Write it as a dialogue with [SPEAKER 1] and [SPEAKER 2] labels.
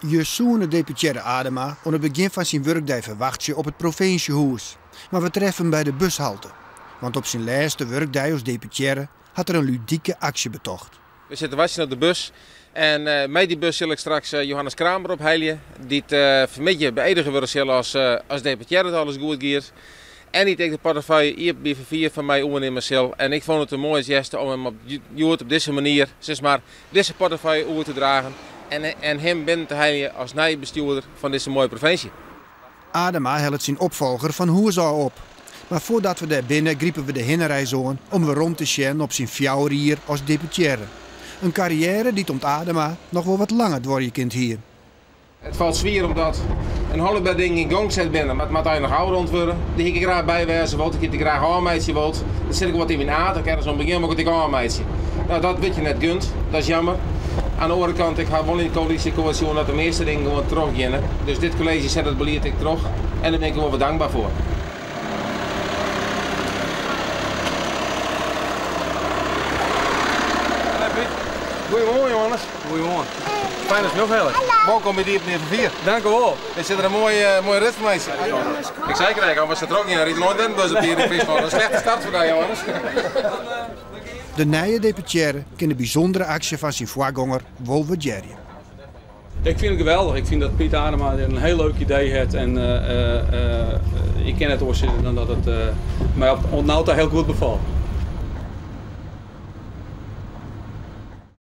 [SPEAKER 1] Je zoon deputeerde Adema aan het begin van zijn werkdag verwacht je op het provinciehuis. Maar we treffen hem bij de bushalte. Want op zijn laatste werkdag als deputeerde had er een ludieke actie betocht.
[SPEAKER 2] We zitten wachten op de bus. En met die bus zal ik straks Johannes Kramer ophalen. Die het vanmiddag beëdigen wordt als deputeerde dat alles goed gaat. En die tegen de portefeuille hier bij vier van mij ondernemen zal. En ik vond het een mooie geste om hem op deze manier, zeg maar, deze portefeuille over te dragen. En hem binnen te halen als nieuwe bestuurder van deze mooie provincie.
[SPEAKER 1] Adema helpt zijn opvolger van Hoersau op. Maar voordat we daar binnen griepen we de hinderreis aan om weer rond te zien op zijn fjouwer hier als deputeerde. Een carrière die tot Adema nog wel wat langer worden kind hier.
[SPEAKER 2] Het valt zwaar omdat een halve ding in gang zet binnen, maar het moet nog ouder rond worden. Die ik graag bijwijzen wil, ik graag aanmeidje wil. Dan zit ik wat in mijn aard, dan kan er zo'n begin ook ik aanmeidje. Nou, dat weet je net gunt, dat is jammer. Aan de andere kant, ik ga wel in de coalitie dat de meeste dingen gewoon teruggaan. Dus dit college zet het beleid ik terug en daar ben ik wel dankbaar voor. Goedemorgen Johannes.
[SPEAKER 3] Goedemorgen.
[SPEAKER 2] Fijn dat je nog welkom bij die op meneer Vervier.
[SPEAKER 3] Dank u wel.
[SPEAKER 2] Er zit er een mooie rit voor mij. Ik zei krijgen, maar ze trok niet naar iets nooit een bus op hier in Friesland. Een slechte start voor jou Johannes.
[SPEAKER 1] De nieuwe deputeerde kan de bijzondere actie van zijn voorganger wel waarderen.
[SPEAKER 3] Ik vind het geweldig. Ik vind dat Piet Adema een heel leuk idee heeft. En ik ken het oorzitten dat het mij op het heel goed bevalt.